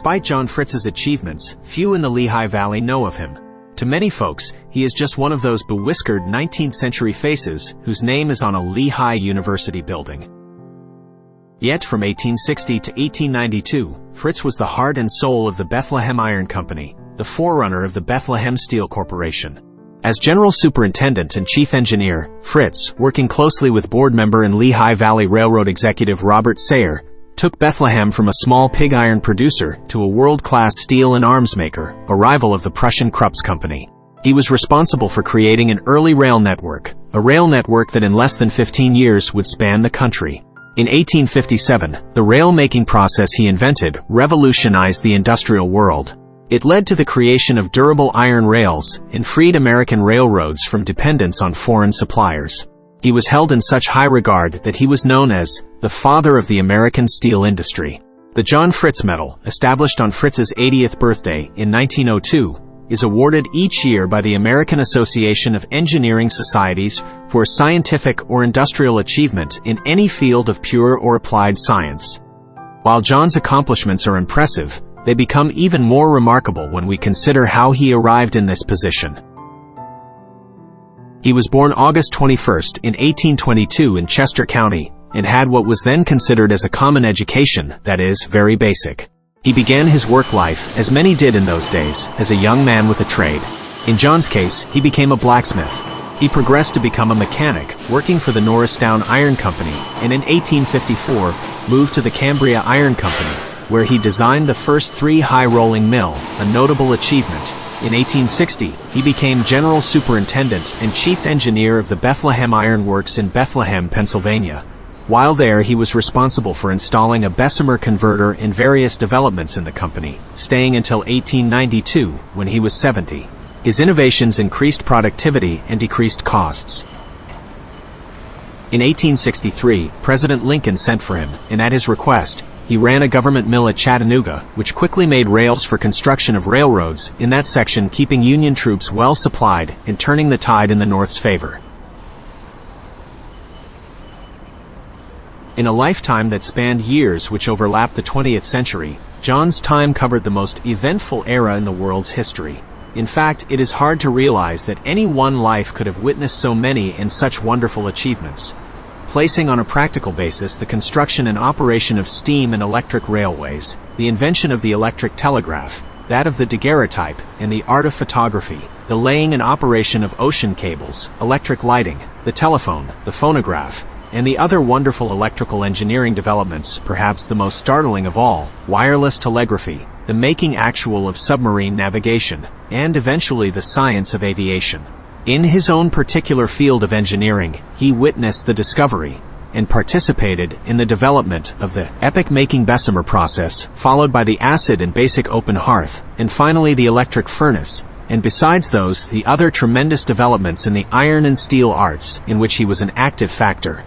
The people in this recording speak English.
Despite John Fritz's achievements, few in the Lehigh Valley know of him. To many folks, he is just one of those bewhiskered 19th-century faces whose name is on a Lehigh University building. Yet from 1860 to 1892, Fritz was the heart and soul of the Bethlehem Iron Company, the forerunner of the Bethlehem Steel Corporation. As General Superintendent and Chief Engineer, Fritz, working closely with board member and Lehigh Valley Railroad executive Robert Sayer, took Bethlehem from a small pig iron producer to a world-class steel and arms maker, a rival of the Prussian Krupp's company. He was responsible for creating an early rail network, a rail network that in less than 15 years would span the country. In 1857, the rail-making process he invented revolutionized the industrial world. It led to the creation of durable iron rails and freed American railroads from dependence on foreign suppliers. He was held in such high regard that he was known as the father of the American steel industry. The John Fritz Medal, established on Fritz's 80th birthday in 1902, is awarded each year by the American Association of Engineering Societies for scientific or industrial achievement in any field of pure or applied science. While John's accomplishments are impressive, they become even more remarkable when we consider how he arrived in this position. He was born August 21 in 1822 in Chester County, and had what was then considered as a common education, that is, very basic. He began his work life, as many did in those days, as a young man with a trade. In John's case, he became a blacksmith. He progressed to become a mechanic, working for the Norristown Iron Company, and in 1854, moved to the Cambria Iron Company, where he designed the first three-high-rolling mill, a notable achievement. In 1860, he became General Superintendent and Chief Engineer of the Bethlehem Iron Works in Bethlehem, Pennsylvania. While there, he was responsible for installing a Bessemer converter in various developments in the company, staying until 1892, when he was 70. His innovations increased productivity and decreased costs. In 1863, President Lincoln sent for him, and at his request, he ran a government mill at Chattanooga, which quickly made rails for construction of railroads in that section, keeping Union troops well supplied and turning the tide in the North's favor. In a lifetime that spanned years which overlapped the 20th century, John's time covered the most eventful era in the world's history. In fact, it is hard to realize that any one life could have witnessed so many and such wonderful achievements. Placing on a practical basis the construction and operation of steam and electric railways, the invention of the electric telegraph, that of the daguerreotype, and the art of photography, the laying and operation of ocean cables, electric lighting, the telephone, the phonograph, and the other wonderful electrical engineering developments, perhaps the most startling of all, wireless telegraphy, the making actual of submarine navigation, and eventually the science of aviation. In his own particular field of engineering, he witnessed the discovery and participated in the development of the epoch-making Bessemer process, followed by the acid and basic open hearth, and finally the electric furnace, and besides those, the other tremendous developments in the iron and steel arts, in which he was an active factor.